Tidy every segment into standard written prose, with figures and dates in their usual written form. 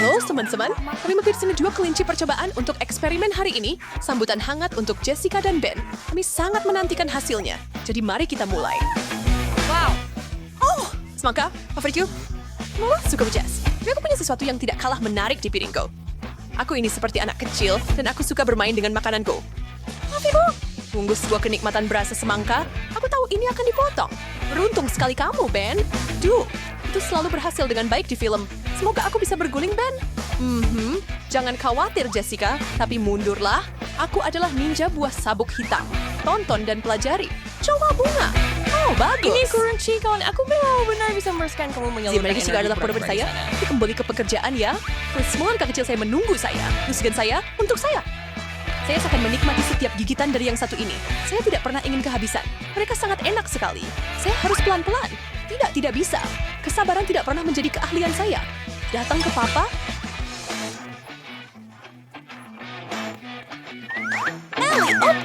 Halo teman-teman, kami mengkirim 2 kelinci percobaan untuk eksperimen hari ini. Sambutan hangat untuk Jessica dan Ben. Kami sangat menantikan hasilnya. Jadi mari kita mulai. Wow. Oh, semangka, favorit you? Suka Jess. Tapi aku punya sesuatu yang tidak kalah menarik di piringku. Aku ini seperti anak kecil dan aku suka bermain dengan makananku. Maaf ibu. Tunggu sebuah kenikmatan berasa semangka. Aku tahu ini akan dipotong. Beruntung sekali kamu, Ben. Duh, itu selalu berhasil dengan baik di film. Semoga aku bisa berguling, Ben. Jangan khawatir, Jessica. Tapi mundurlah. Aku adalah ninja buah sabuk hitam. Tonton dan pelajari. Coba bunga. Oh, bagus. Ini kurang kawan. Aku benar-benar bisa merasakan kamu menyalurkan Mereka juga adalah produk saya. Kita kembali ke pekerjaan ya. Semua anak kecil saya menunggu saya. Musikan saya untuk saya. Saya akan menikmati setiap gigitan dari yang satu ini. Saya tidak pernah ingin kehabisan. Mereka sangat enak sekali. Saya harus pelan-pelan. Tidak bisa. Kesabaran tidak pernah menjadi keahlian saya. Datang ke papa. Ellie, oh.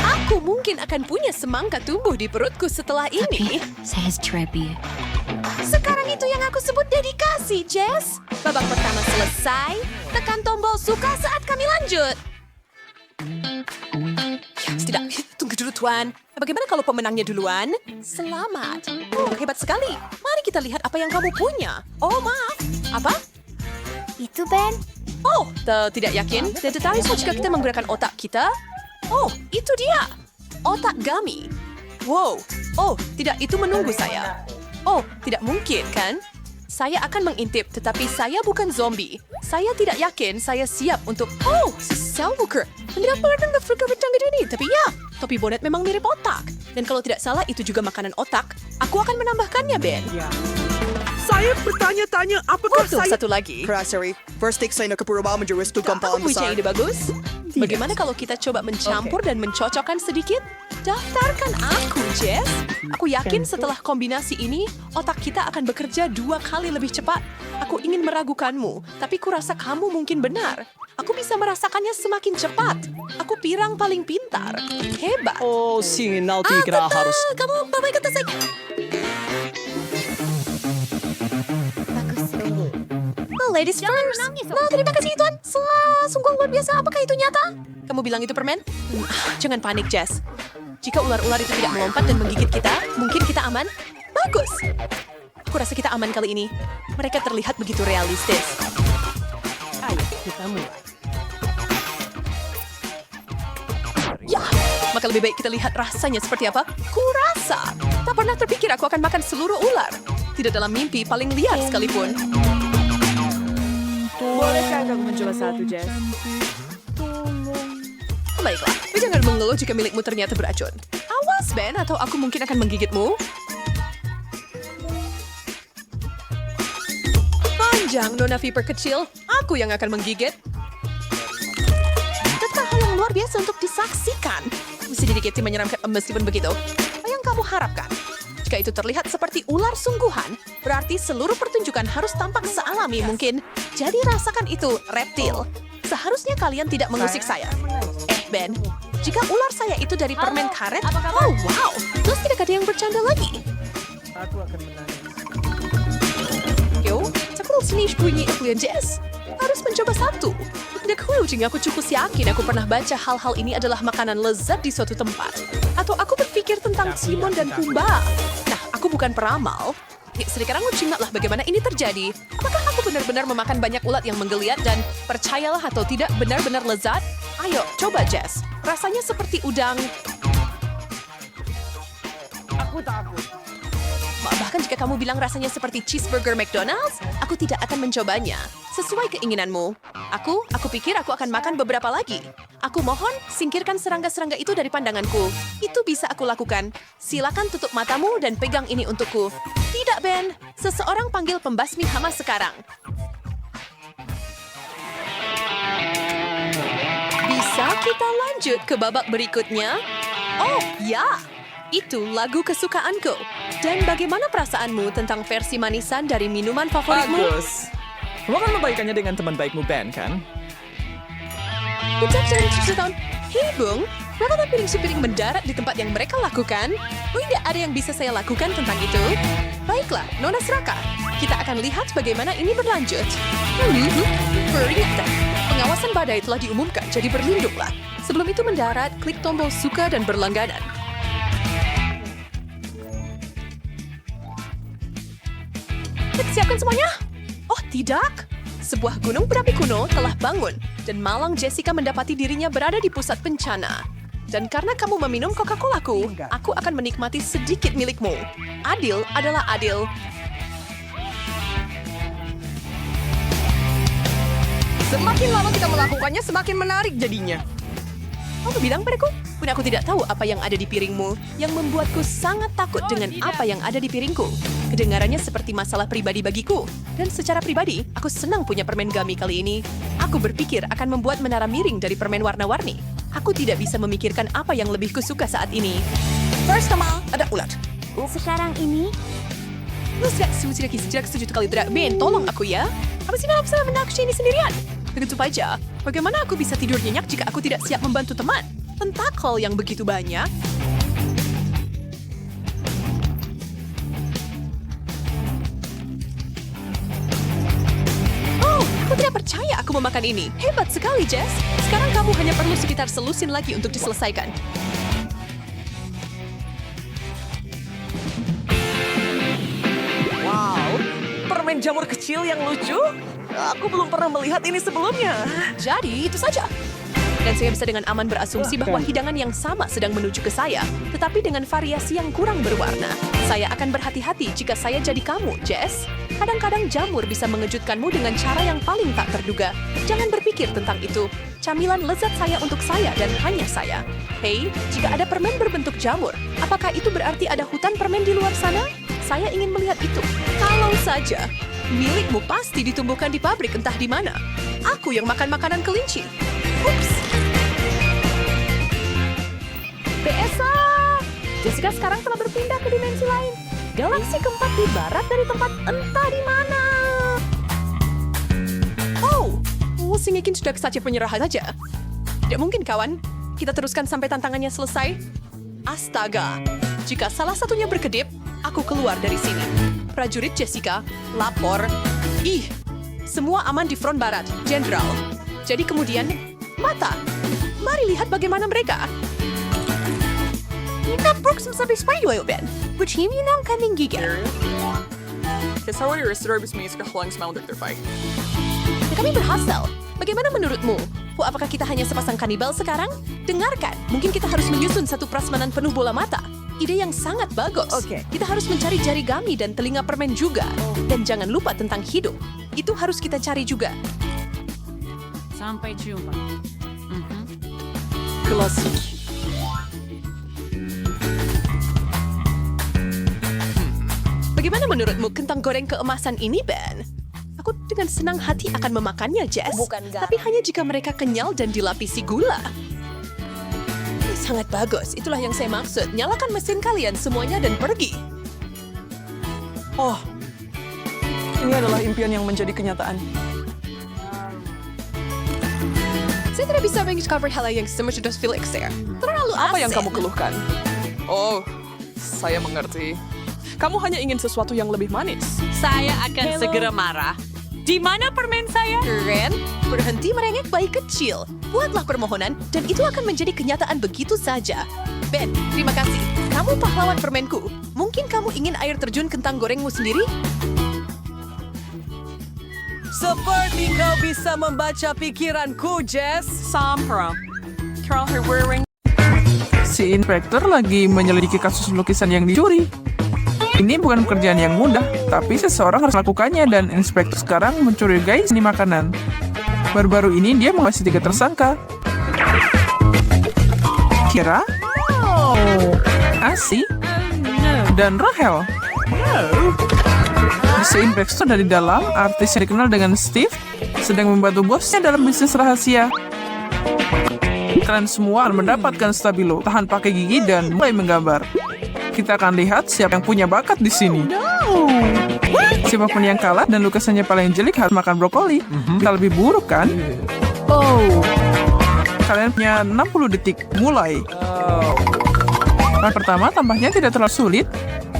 Aku mungkin akan punya semangka tumbuh di perutku setelah ini. Saya Trebi. Sekarang itu yang aku sebut dedikasi, Jess. Babak pertama selesai. Tekan tombol suka saat kami lanjut. Tidak, tunggu dulu Tuan. Bagaimana kalau pemenangnya duluan? Selamat. Oh, hebat sekali. Mari kita lihat apa yang kamu punya. Oh, maaf. Apa? Itu Ben. Oh, tidak yakin. Dan tertarik jika kita menggunakan otak kita? Oh, itu dia. Otak gummy. Wow. Oh, tidak, itu menunggu saya. Oh, tidak mungkin, kan? Saya akan mengintip, tetapi saya bukan zombie. Saya tidak yakin saya siap untuk... Oh, Selbuker. Tidak pernah berkabutang ini, tapi ya, topi bonet memang mirip otak. Dan kalau tidak salah, itu juga makanan otak. Aku akan menambahkannya, Ben. Saya bertanya-tanya apakah Untuk saya... satu lagi. Sorry, first take saya nak kepura menjadi Aku gampang punya besar. ide bagus. Bagaimana kalau kita coba mencampur dan mencocokkan sedikit? Daftarkan aku, Jess. Aku yakin setelah kombinasi ini, otak kita akan bekerja 2 kali lebih cepat. Aku ingin meragukanmu, tapi kurasa kamu mungkin benar. Aku bisa merasakannya semakin cepat. Aku pirang paling pintar. Hebat. Oh, sinal kira harus... Kamu bawa kata saya. Ladies first. Nah, terima kasih Tuan. Sungguh luar biasa. Apakah itu nyata? Kamu bilang itu permen? Jangan panik, Jess. Jika ular-ular itu tidak melompat dan menggigit kita, mungkin kita aman. Bagus. Aku rasa kita aman kali ini. Mereka terlihat begitu realistis. Ayo, kita mulai. Ya, maka lebih baik kita lihat rasanya seperti apa. Kurasa. Tak pernah terpikir aku akan makan seluruh ular. Tidak dalam mimpi paling liar sekalipun. Bolehkah aku mencoba satu, Jess? Baiklah, jangan mengeluh jika milikmu ternyata beracun. Awas, Ben, atau aku mungkin akan menggigitmu. Panjang, Nona Viper kecil. Aku yang akan menggigit. Tetap hal yang luar biasa untuk disaksikan. Mesti sedikit menyeramkan meskipun begitu. Apa yang kamu harapkan? Jika itu terlihat seperti ular sungguhan, berarti seluruh pertunjukan harus tampak sealami mungkin. Jadi rasakan itu, reptil. Seharusnya kalian tidak mengusik saya. Ben, jika ular saya itu dari permen karet, oh wow, terus tidak ada yang bercanda lagi. Aku akan menangis. Yo, cakul sini bunyi aku yang Jess. Harus mencoba satu. Tidak clue, aku cukup yakin aku pernah baca hal-hal ini adalah makanan lezat di suatu tempat. Atau aku berpikir tentang Timon dan Pumba. Nah, aku bukan peramal. Sekarang ucingatlah bagaimana ini terjadi. Apakah aku benar-benar memakan banyak ulat yang menggeliat dan percayalah atau tidak benar-benar lezat? Ayo, coba Jess. Rasanya seperti udang. Aku takut. Bahkan jika kamu bilang rasanya seperti cheeseburger McDonald's, aku tidak akan mencobanya. Sesuai keinginanmu. Aku pikir aku akan makan beberapa lagi. Aku mohon, singkirkan serangga-serangga itu dari pandanganku. Itu bisa aku lakukan. Silakan tutup matamu dan pegang ini untukku. Tidak, Ben. Seseorang panggil pembasmi hama sekarang. Bisa kita lanjut ke babak berikutnya? Oh, ya. Itu lagu kesukaanku. Dan bagaimana perasaanmu tentang versi manisan dari minuman favoritmu? Bagus. Kamu akan membaikannya dengan teman baikmu Ben, kan? Kita jangan ceritakan. Hei, Bung. Mengapa piring sup piring mendarat di tempat yang mereka lakukan? Tidak ada yang bisa saya lakukan tentang itu. Baiklah, Nona Seraka. Kita akan lihat bagaimana ini berlanjut. Peringatan. Pengawasan badai telah diumumkan, jadi berlindunglah. Sebelum itu mendarat, klik tombol suka dan berlangganan. Kita siapkan semuanya? Oh, tidak. Sebuah gunung berapi kuno telah bangun, dan malang Jessica mendapati dirinya berada di pusat bencana. Dan karena kamu meminum Coca-Colaku, aku akan menikmati sedikit milikmu. Adil adalah adil. Semakin lama kita melakukannya, semakin menarik jadinya. Kamu bilang padaku, pun aku tidak tahu apa yang ada di piringmu, yang membuatku sangat takut dengan apa yang ada di piringku. Kedengarannya seperti masalah pribadi bagiku. Dan secara pribadi, aku senang punya permen gummy kali ini. Aku berpikir akan membuat menara miring dari permen warna-warni. Aku tidak bisa memikirkan apa yang lebih kusuka saat ini. First Kamal, ada ulat. Sekarang ini, Lu tidak setuju kali tidak. Ben, tolong aku ya. Apa sih dalam salah menakshi ini sendirian? Begitu saja, bagaimana aku bisa tidur nyenyak jika aku tidak siap membantu teman? Pentakel yang begitu banyak. Oh, aku tidak percaya aku memakan ini. Hebat sekali, Jess. Sekarang kamu hanya perlu sekitar selusin lagi untuk diselesaikan. Wow, permen jamur kecil yang lucu. Aku belum pernah melihat ini sebelumnya. Jadi, itu saja. Dan saya bisa dengan aman berasumsi bahwa hidangan yang sama sedang menuju ke saya, tetapi dengan variasi yang kurang berwarna. Saya akan berhati-hati jika saya jadi kamu, Jess. Kadang-kadang jamur bisa mengejutkanmu dengan cara yang paling tak terduga. Jangan berpikir tentang itu. Camilan lezat saya untuk saya dan hanya saya. Hei, jika ada permen berbentuk jamur, apakah itu berarti ada hutan permen di luar sana? Saya ingin melihat itu. Kalau saja. Milikmu pasti ditumbuhkan di pabrik entah di mana. Aku yang makan makanan kelinci. Ups. PSA! Jessica sekarang telah berpindah ke dimensi lain. Galaksi keempat di barat dari tempat entah di mana. Oh, Singikin sudah saja penyerahan saja. Tidak mungkin, kawan. Kita teruskan sampai tantangannya selesai. Astaga. Jika salah satunya berkedip, aku keluar dari sini. Prajurit Jessica, lapor. Ih, semua aman di front barat, Jenderal. Jadi kemudian, mata. Mari lihat bagaimana mereka. Kita Brooks sampai Spider-Man, Ben. Bercimi ng kaming gigil. Kasawari reserves may iskahlang smell terfay. Kami berhasil. Bagaimana menurutmu? Apakah kita hanya sepasang kanibal sekarang? Dengarkan, mungkin kita harus menyusun satu prasmanan penuh bola mata. Ide yang sangat bagus. Oke. Kita harus mencari jari gami dan telinga permen juga. Dan jangan lupa tentang hidung. Itu harus kita cari juga. Sampai jumpa. Klasik. Bagaimana menurutmu kentang goreng keemasan ini, Ben? Aku dengan senang hati akan memakannya, Jess. Bukan garam. Tapi hanya jika mereka kenyal dan dilapisi gula. Sangat bagus. Itulah yang saya maksud. Nyalakan mesin kalian semuanya dan pergi. Oh, ini adalah impian yang menjadi kenyataan. Saya tidak bisa mencover hal yang semua sudah Felix there. Terlalu Apa yang asin. kamu keluhkan? Oh, saya mengerti. Kamu hanya ingin sesuatu yang lebih manis. Saya akan segera marah. Di mana permen saya? Ren, berhenti merengek bayi kecil. Buatlah permohonan dan itu akan menjadi kenyataan begitu saja. Ben, terima kasih. Kamu pahlawan permenku. Mungkin kamu ingin air terjun kentang gorengmu sendiri? Seperti kau bisa membaca pikiranku, Jess. Sampra. Carl Herwering. Si inspektur lagi menyelidiki kasus lukisan yang dicuri. Ini bukan pekerjaan yang mudah, tapi seseorang harus melakukannya dan inspektur sekarang mencurigai seni makanan. Baru-baru ini dia mengasih 3 tersangka. Kira, Asi, dan Rahel. Si inspektur dari dalam, artis yang dikenal dengan Steve, sedang membantu bosnya dalam bisnis rahasia. Kalian semua akan mendapatkan stabilo, tahan pakai gigi, dan mulai menggambar. Kita akan lihat siapa yang punya bakat di sini. Siapapun yang kalah dan lukisannya paling jelek harus makan brokoli. Kita lebih buruk kan? Kalian punya 60 detik. Mulai. Yang pertama tampaknya tidak terlalu sulit.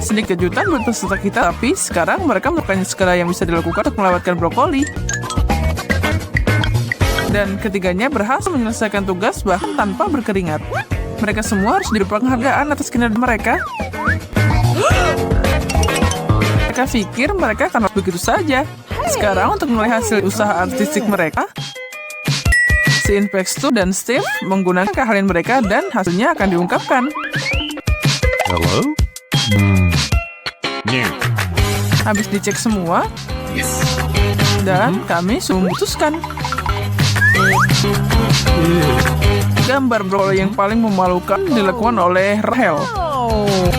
Sedikit kejutan buat peserta kita, tapi sekarang mereka melakukan segala yang bisa dilakukan untuk melewatkan brokoli. Dan ketiganya berhasil menyelesaikan tugas bahkan tanpa berkeringat. Mereka semua harus diberi penghargaan atas kinerja mereka. Mereka pikir mereka akan begitu saja. Sekarang untuk menilai hasil usaha artistik mereka, si Infextu dan Steve menggunakan keahlian mereka dan hasilnya akan diungkapkan. Hello? Habis dicek semua, dan kami sudah memutuskan. Gambar brokoli yang paling memalukan dilakukan oleh Rahel.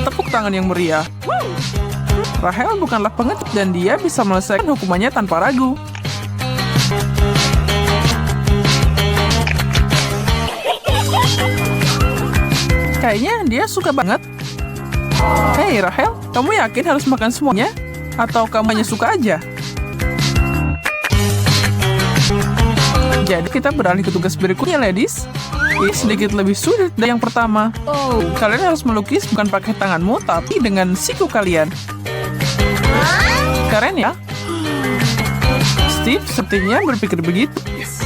Tepuk tangan yang meriah. Rahel bukanlah pengecut dan dia bisa menyelesaikan hukumannya tanpa ragu. Kayaknya dia suka banget. Hei Rahel, kamu yakin harus makan semuanya? Atau kamu hanya suka aja? Jadi kita beralih ke tugas berikutnya, ladies. Ini sedikit lebih sulit dari yang pertama. Kalian harus melukis bukan pakai tanganmu, tapi dengan siku kalian. Keren ya? Steve sepertinya berpikir begitu.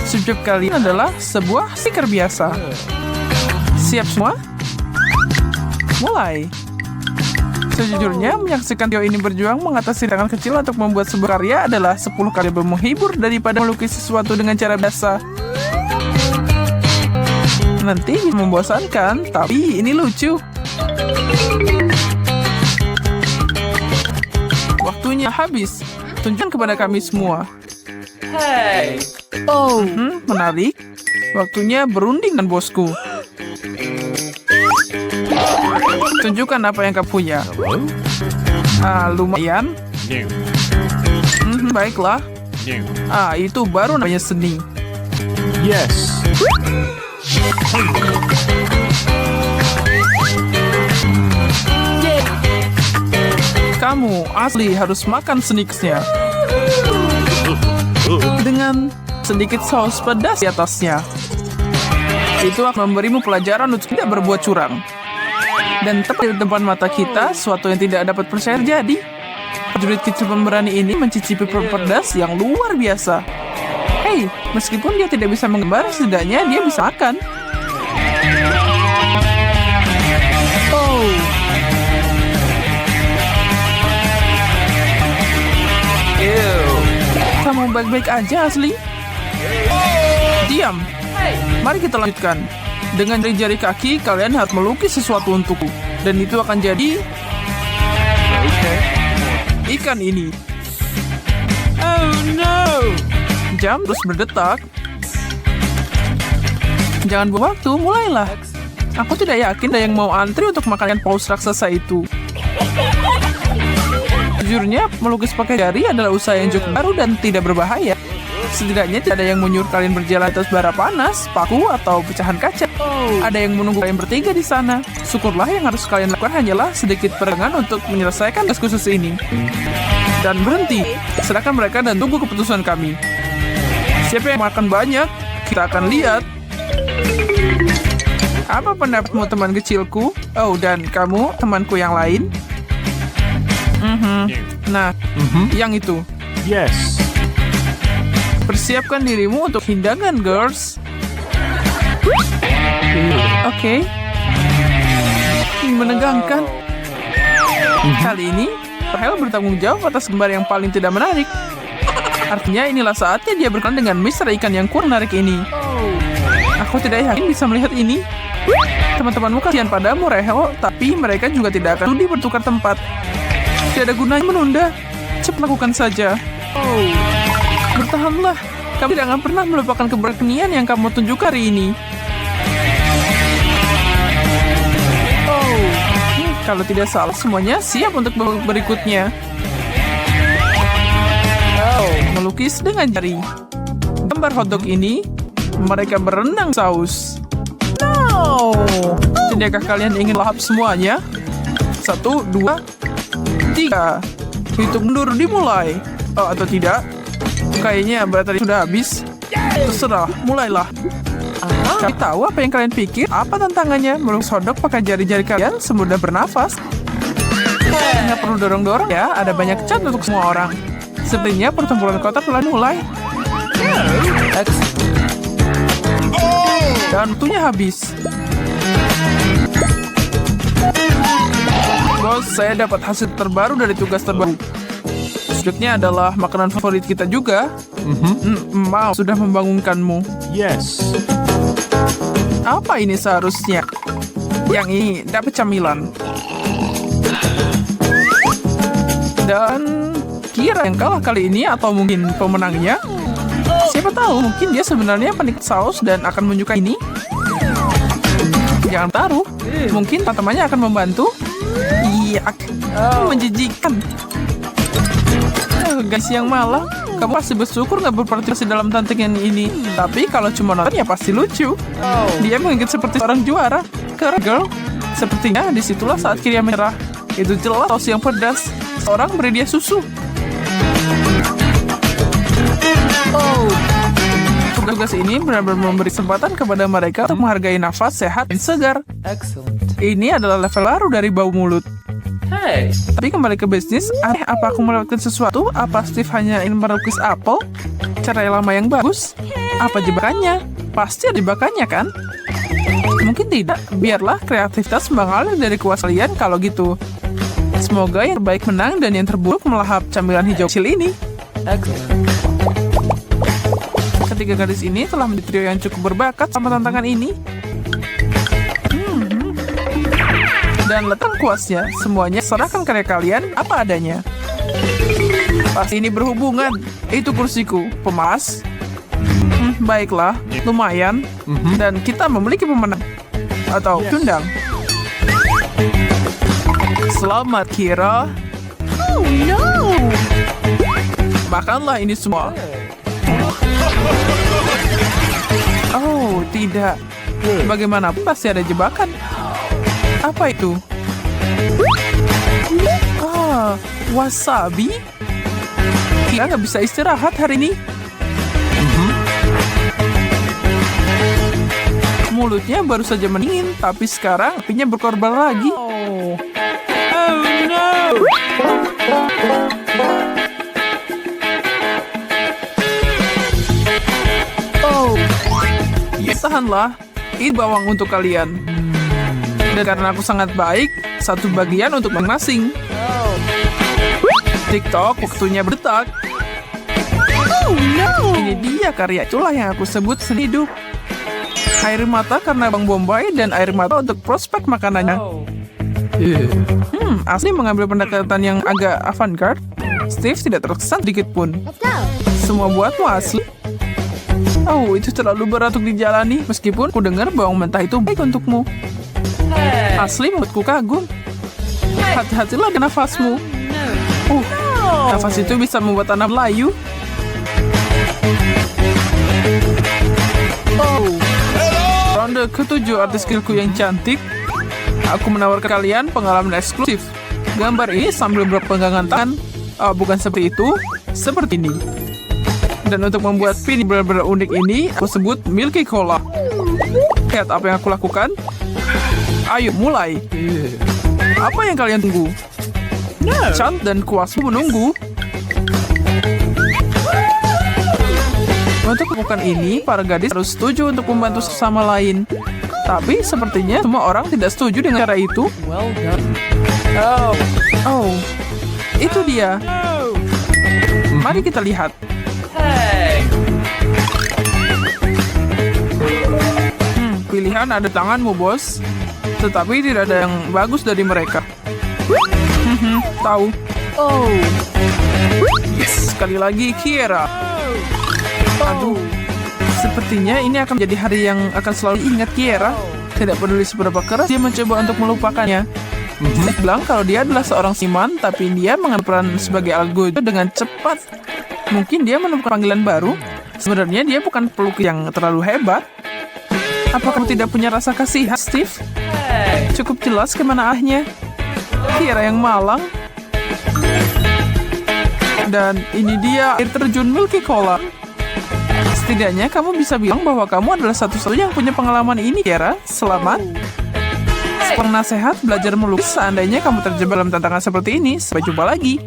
Subjek kalian adalah sebuah stiker biasa. Siap semua? Mulai. Sejujurnya, menyaksikan trio ini berjuang mengatasi tangan kecil untuk membuat sebuah karya adalah 10 kali lebih menghibur daripada melukis sesuatu dengan cara biasa. Nanti membosankan, tapi ini lucu. Waktunya habis. Tunjukkan kepada kami semua. Menarik. Waktunya berunding dengan bosku. Tunjukkan apa yang kamu punya. Lumayan. Baiklah. Itu baru namanya seni. Yes. Kamu asli harus makan sneaksnya. Dengan sedikit saus pedas di atasnya. Itu akan memberimu pelajaran untuk tidak berbuat curang. Dan tepat di depan mata kita, sesuatu yang tidak dapat percaya terjadi. Prajurit kecil pemberani ini mencicipi pedas yang luar biasa. Hei, meskipun dia tidak bisa menggambar, setidaknya dia bisa makan. Kamu baik-baik aja, asli? Diam. Mari kita lanjutkan. Dengan jari-jari kaki, kalian harus melukis sesuatu untukku. Dan itu akan jadi... ikan ini. Oh no! Jam terus berdetak. Jangan buang waktu, mulailah. Aku tidak yakin ada yang mau antri untuk makan paus raksasa itu. Jujurnya, melukis pakai jari adalah usaha yang cukup baru dan tidak berbahaya. Setidaknya tidak ada yang menyuruh kalian berjalan atas bara panas, paku, atau pecahan kaca. Ada yang menunggu kalian bertiga di sana. Syukurlah yang harus kalian lakukan hanyalah sedikit perengan untuk menyelesaikan tugas khusus ini. Dan berhenti. Serahkan mereka dan tunggu keputusan kami. Siapa yang makan banyak? Kita akan lihat. Apa pendapatmu teman kecilku? Oh, dan kamu, temanku yang lain? Nah, yang itu. Yes. Persiapkan dirimu untuk hidangan, girls. Oke. Menegangkan. Kali ini, Rahel bertanggung jawab atas gambar yang paling tidak menarik. Artinya inilah saatnya dia berkenalan dengan Mr. Ikan yang kurang menarik ini. Aku tidak yakin bisa melihat ini. Teman-temanmu kasihan padamu, Rahel, tapi mereka juga tidak akan sudi bertukar tempat. Tidak ada gunanya menunda. Cepat lakukan saja. Bertahanlah. Kamu tidak akan pernah melupakan keberanian yang kamu tunjukkan hari ini. Kalau tidak salah, semuanya siap untuk berikutnya. Melukis dengan jari. Gambar hotdog ini, mereka berenang saus. Sediakah kalian ingin lahap semuanya? 1, 2, 3. Hitung mundur dimulai. Atau tidak? Kayaknya baterai sudah habis. Terserah, mulailah. Kalian tahu apa yang kalian pikir? Apa tantangannya? Melukis hotdog pakai jari-jari kalian semudah bernafas. Nggak perlu dorong-dorong ya, ada banyak cat untuk semua orang. Sepertinya pertempuran kota telah mulai. Dan waktunya habis. Bos, saya dapat hasil terbaru dari tugas terbaru. Steaknya adalah makanan favorit kita juga. Mau sudah membangunkanmu. Yes. Apa ini seharusnya? Yang ini dapat camilan. Dan kira yang kalah kali ini atau mungkin pemenangnya? Siapa tahu, mungkin dia sebenarnya penikmat saus dan akan menyukai ini. Jangan taruh, mungkin temannya akan membantu. Iya, menjijikan. Guys yang malah, kamu pasti bersyukur nggak berpartisipasi dalam tantangan ini. Tapi kalau cuma nonton ya pasti lucu. Dia mengingat seperti seorang juara. Keren girl. Sepertinya disitulah saat Kiria menyerah. Itu jelas saus yang pedas. Seorang beri dia susu. Tugas ini benar-benar memberi kesempatan kepada mereka untuk menghargai nafas sehat dan segar. Ini adalah level baru dari bau mulut. Tapi kembali ke bisnis, aneh apa aku melewatkan sesuatu? Apa Steve hanya ingin melukis apel? Cara yang lama yang bagus? Apa jebakannya? Pasti ada jebakannya kan? Mungkin tidak, biarlah kreativitas mengalir dari kuasa kalian kalau gitu. Semoga yang terbaik menang dan yang terburuk melahap camilan hijau kecil ini. Ketiga gadis ini telah menjadi trio yang cukup berbakat sama tantangan ini. Dan letak kuasnya, semuanya serahkan karya kalian apa adanya. Pasti ini berhubungan. Itu kursiku, pemas. Baiklah, lumayan. Dan kita memiliki pemenang. Atau cundang. Selamat, Kira. Oh no! Makanlah ini semua. Oh, tidak. Bagaimanapun pasti ada jebakan. Apa itu? Wasabi? Kita nggak bisa istirahat hari ini. Mulutnya baru saja mendingin, tapi sekarang apinya berkorban lagi. Tahanlah, ini bawang untuk kalian. Dan karena aku sangat baik, satu bagian untuk mengasing. TikTok, waktunya berdetak. Ini dia karya, itulah yang aku sebut seni hidup. Air mata karena Bang Bombay dan air mata untuk prospek makanannya. Asli mengambil pendekatan yang agak avant-garde. Steve tidak terkesan sedikit pun. Semua buatmu asli. Oh, itu terlalu berat untuk dijalani. Meskipun ku dengar bawang mentah itu baik untukmu. Asli membuatku kagum. Hati-hatilah dengan nafasmu. Nafas itu bisa membuat tanah layu. Ronde ke-7 artis skillku yang cantik. Aku menawarkan kalian pengalaman eksklusif. Gambar ini sambil berpegangan tangan. Bukan seperti itu, seperti ini. Dan untuk membuat pin benar-benar unik ini, aku sebut Milky Cola. Lihat apa yang aku lakukan. Ayo, mulai. Apa yang kalian tunggu? Chant dan kuasmu menunggu. Untuk melakukan ini, para gadis harus setuju untuk membantu sesama lain. Tapi sepertinya semua orang tidak setuju dengan cara itu. Oh, itu dia. Mari kita lihat. Pilihan ada tanganmu, bos. Tetapi tidak ada yang bagus dari mereka. Tahu. Yes, sekali lagi, Kira. Aduh, sepertinya ini akan menjadi hari yang akan selalu ingat Kira. Tidak peduli seberapa keras dia mencoba untuk melupakannya. Dia bilang kalau dia adalah seorang siman, tapi dia mengambil peran sebagai algojo dengan cepat. Mungkin dia menemukan panggilan baru. Sebenarnya dia bukan pelukis yang terlalu hebat. Apa kamu tidak punya rasa kasihan, Steve? Cukup jelas kemana arahnya. Kira yang malang. Dan ini dia air terjun Milky Cola. Setidaknya kamu bisa bilang bahwa kamu adalah satu-satunya yang punya pengalaman ini, Kiara. Selamat. Seorang nasihat belajar melukis seandainya kamu terjebak dalam tantangan seperti ini. Sampai jumpa lagi.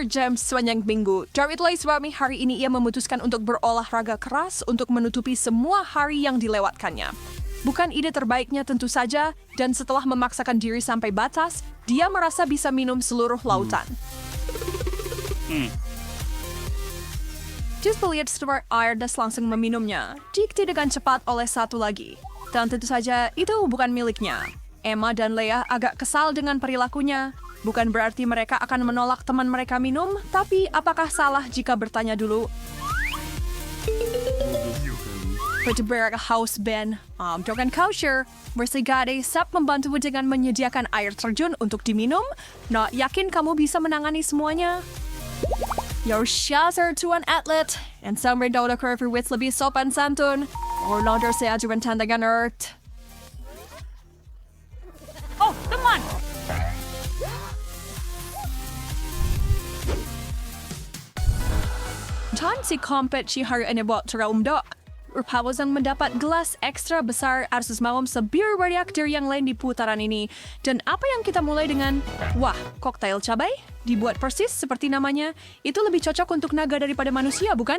Jam sepanjang minggu. Dari itulah sebabnya hari ini ia memutuskan untuk berolahraga keras untuk menutupi semua hari yang dilewatkannya. Bukan ide terbaiknya tentu saja, dan setelah memaksakan diri sampai batas, dia merasa bisa minum seluruh lautan. Just melihat setelah air dan langsung meminumnya, diikuti dengan cepat oleh satu lagi. Dan tentu saja itu bukan miliknya. Emma dan Leah agak kesal dengan perilakunya. Bukan berarti mereka akan menolak teman mereka minum, tapi apakah salah jika bertanya dulu? Berdebar haus Ben, dengan kosher, Bersigade siap membantu dengan menyediakan air terjun untuk diminum. Nah, yakin kamu bisa menangani semuanya? Your shots are tuan atlet, and sampai daulah kurve with lebih sopan santun. Orlando saya ajukan tantangan Earth. Oh, teman! Dan si kompetisi hari ini buat terumdo. Rupawas yang mendapat gelas ekstra besar arsus mawam sebir bariak dari yang lain di putaran ini. Dan apa yang kita mulai dengan, wah, koktail cabai? Dibuat persis seperti namanya. Itu lebih cocok untuk naga daripada manusia, bukan?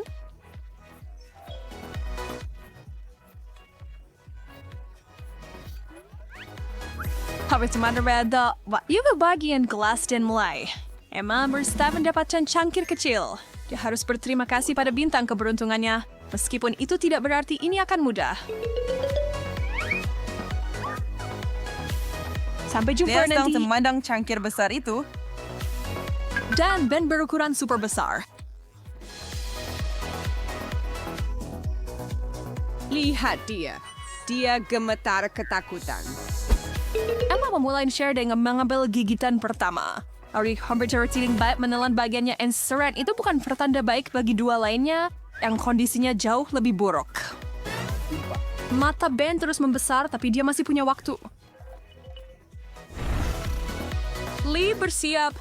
Habis beda, juga bagian gelas dan mulai. Emma bersta mendapatkan cangkir kecil. Dia harus berterima kasih pada bintang keberuntungannya. Meskipun itu tidak berarti ini akan mudah. Sampai jumpa Dia sedang nanti. memandang cangkir besar itu. Dan Ben berukuran super besar. Lihat dia. Dia gemetar ketakutan. Emma memulai share dengan mengambil gigitan pertama. Ari hampir tertiling baik menelan bagiannya and seret itu bukan pertanda baik bagi dua lainnya yang kondisinya jauh lebih buruk. Mata Ben terus membesar tapi dia masih punya waktu. Lee bersiap.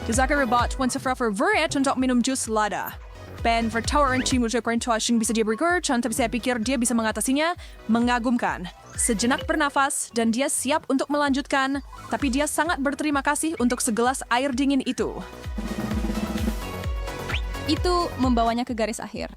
Jazaka rebut once forever verit untuk minum jus lada. Ben vertauren cimu perintahing bisa dia berger, tapi saya pikir dia bisa mengatasinya. Mengagumkan. Sejenak bernafas dan dia siap untuk melanjutkan, tapi dia sangat berterima kasih untuk segelas air dingin itu. Itu membawanya ke garis akhir.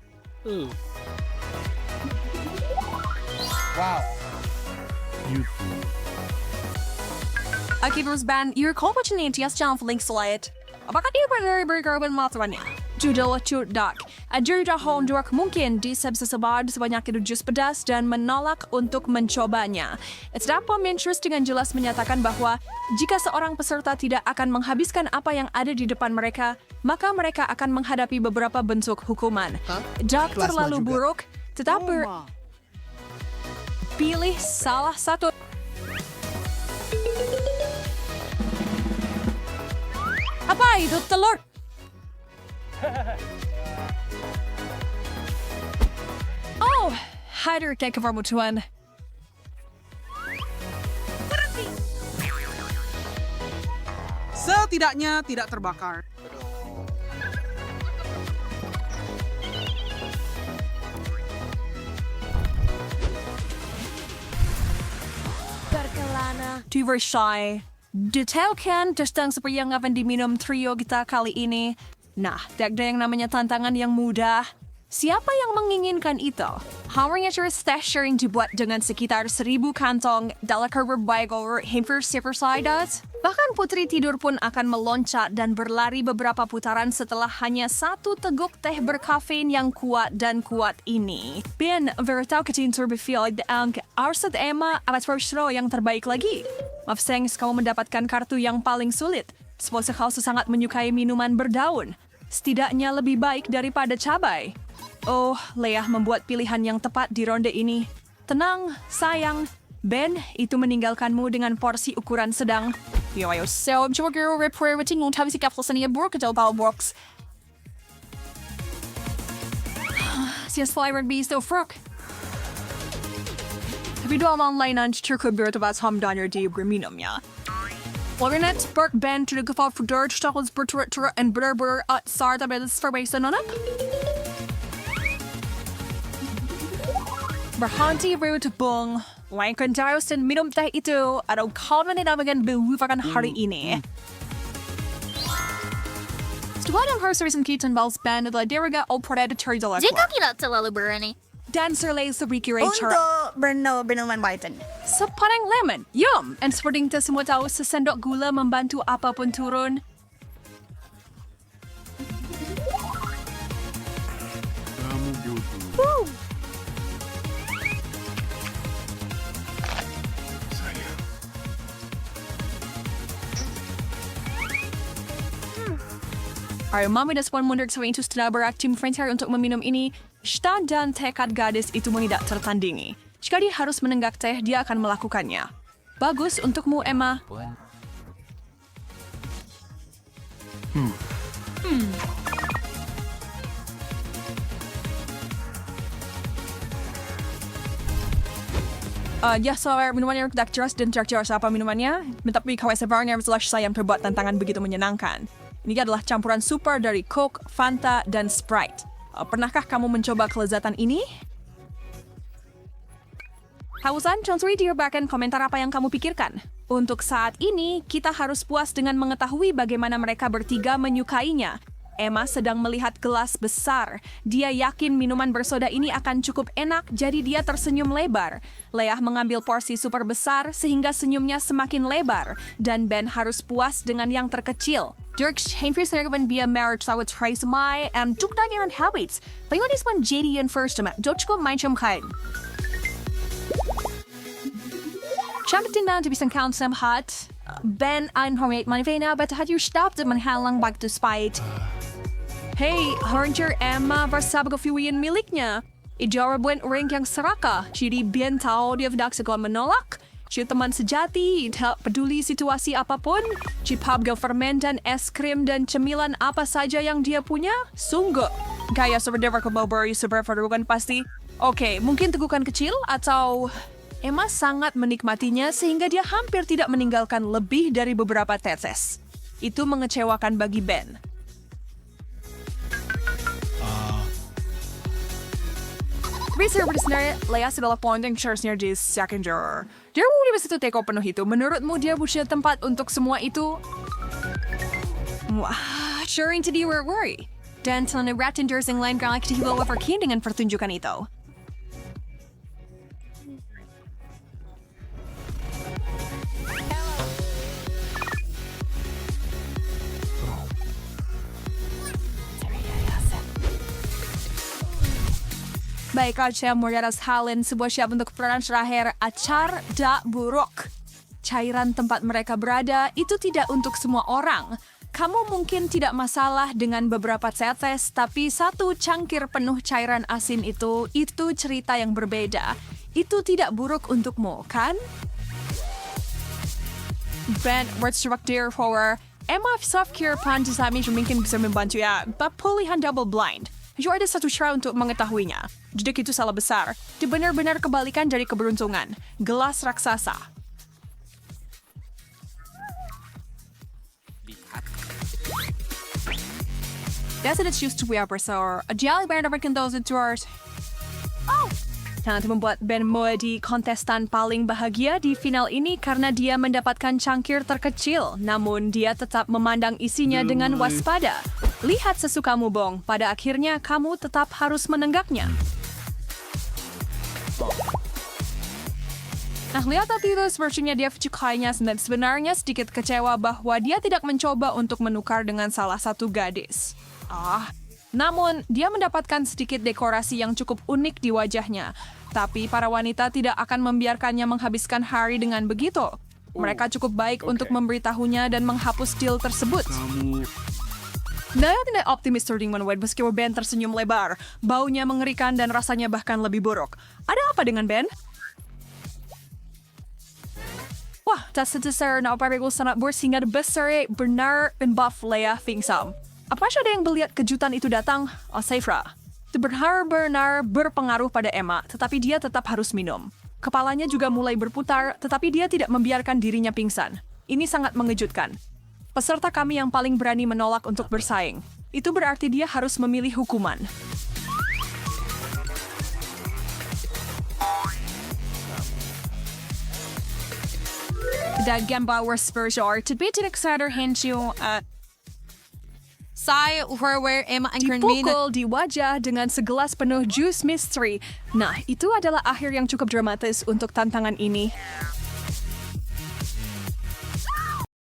Akibers ban, your kolpachin tias jam link slide. Apakah dia berkorban matuannya? Judul Dak. Ajur dahon duak mungkin disebut sebanyak itu jus pedas dan menolak untuk mencobanya. Terdapat interest dengan jelas menyatakan bahwa jika seorang peserta tidak akan menghabiskan apa yang ada di depan mereka, maka mereka akan menghadapi beberapa bentuk hukuman. Dak terlalu buruk, tetapi pilih salah satu. Apa itu telur? Oh, hadir ke kamu tuan. Setidaknya tidak terbakar. Berkelana. Diversai. Detailkan tentang seperti yang akan diminum trio kita kali ini. Nah, tidak ada yang namanya tantangan yang mudah. Siapa yang menginginkan itu? Hawanya stash sharing dibuat dengan sekitar 1,000 kantong dalam berbagai hampir sidas. Bahkan putri tidur pun akan meloncat dan berlari beberapa putaran setelah hanya satu teguk teh berkafein yang kuat dan kuat ini. Ben, veritau ketin terbefield ang arsad Emma alat persro yang terbaik lagi. Maaf sayang, kamu mendapatkan kartu yang paling sulit. Sepuluh kau sangat menyukai minuman berdaun. Setidaknya lebih baik daripada cabai. Oh, Leah membuat pilihan yang tepat di ronde ini. Tenang, sayang. Ben, itu meninggalkanmu dengan porsi ukuran sedang. Yo, so, coba kira repair wetin ngutang si kapsul seni buruk atau bau box. Sias flavored beast of frog. Tapi dua online cukup bertebas hamdannya di berminumnya. Warnet spark band to the geval for Dutch Stockholms berturut-turut and benar-benar outside of this formation anak. Berhenti berhubung. Lainkan jauh dan minum teh itu atau kau menambahkan melupakan hari ini. Setelah yang harus recent Keaton Balls Band adalah diriga Predator Delacroix. Jika tidak terlalu berani. Dan Serlei Sebikiri Untuk minuman Biden. Sepaneng lemon, yum! And seperti kita semua tahu, sesendok gula membantu apapun turun. Woo! Ayo, Mami dan Spawn mundur ke itu setelah berat tim Frontier untuk meminum ini. Shta dan tekad gadis itu tidak tertandingi. Jika dia harus menenggak teh, dia akan melakukannya. Bagus untukmu, Emma. Ya, soal minumannya tidak jelas dan tidak jelas apa minumannya. Tetapi kawai sebarangnya adalah saya yang terbuat tantangan begitu menyenangkan. Ini adalah campuran super dari Coke, Fanta, dan Sprite. Pernahkah kamu mencoba kelezatan ini? Hausan, contohnya direbahkan komentar apa yang kamu pikirkan. Untuk saat ini, kita harus puas dengan mengetahui bagaimana mereka bertiga menyukainya. Emma sedang melihat gelas besar. Dia yakin minuman bersoda ini akan cukup enak, jadi dia tersenyum lebar. Leah mengambil porsi super besar sehingga senyumnya semakin lebar. Dan Ben harus puas dengan yang terkecil. Dirk Heinrich serban via marriage sawit Trace Mai and tuk dagiran habits. Payo this one JD and first time. Dotchko mainchem kain. Champion down to be some count some hot. Ben einhormate manivena, but had you stopped at manhalang back to spite. Hey, Hornger Emma bersabag fiwian miliknya. Ijarabuen ring yang seraka. Jadi bien tao dia vdak segon menolak. Si teman sejati, tak peduli situasi apapun. Si pabgo fermen dan es krim dan cemilan apa saja yang dia punya. Sungguh. Gaya seperti Mulberry super verdukan pasti. Oke, mungkin tegukan kecil atau... Emma sangat menikmatinya sehingga dia hampir tidak meninggalkan lebih dari beberapa tetes. Itu mengecewakan bagi Ben. Research sebenarnya Leah adalah pointing sharesnya di second drawer. Dia mau di situ teko penuh itu. Menurutmu dia punya tempat untuk semua itu? Wah, sure into the worry. Dan telah ratin yang lain galak dihilau overkin dengan pertunjukan itu. Baiklah, saya Moriaras Halen, sebuah siap untuk peran terakhir Acar da Buruk. Cairan tempat mereka berada itu tidak untuk semua orang. Kamu mungkin tidak masalah dengan beberapa tetes, tapi satu cangkir penuh cairan asin itu cerita yang berbeda. Itu tidak buruk untukmu, kan? Ben, Wordsworth for Emma Softcare Panjasami mungkin bisa membantu ya, pemulihan double blind. Juga ada satu cara untuk mengetahuinya. Jika itu salah besar, dia benar-benar kebalikan dari keberuntungan. Gelas raksasa. That's it used to be a professor. A jolly band of those tours. Oh! Nanti membuat Ben menjadi kontestan paling bahagia di final ini karena dia mendapatkan cangkir terkecil. Namun dia tetap memandang isinya dengan waspada. Lihat sesukamu, Bong. Pada akhirnya kamu tetap harus menenggaknya. Nah, lihat tadi itu sepertinya dia menyukainya dan sebenarnya sedikit kecewa bahwa dia tidak mencoba untuk menukar dengan salah satu gadis. Namun, dia mendapatkan sedikit dekorasi yang cukup unik di wajahnya. Tapi para wanita tidak akan membiarkannya menghabiskan hari dengan begitu. Mereka cukup baik untuk memberitahunya dan menghapus deal tersebut. Dia tidak optimis dengan Wade meski Ben tersenyum lebar. Baunya mengerikan dan rasanya bahkan lebih buruk. Ada apa dengan Ben? Wah, tak sebesar na oparigo sangat bersehingga besar benar buff Leah Fingsam. Apa ada yang melihat kejutan itu datang? Seifra. Itu benar-benar berpengaruh pada Emma, tetapi dia tetap harus minum. Kepalanya juga mulai berputar, tetapi dia tidak membiarkan dirinya pingsan. Ini sangat mengejutkan. Peserta kami yang paling berani menolak untuk bersaing. Itu berarti dia harus memilih hukuman. Dagenbauer Spurgeon, to be excited hensyo, Saya where Emma and Grenmina. Dipukul di wajah dengan segelas penuh jus misteri. Nah, itu adalah akhir yang cukup dramatis untuk tantangan ini.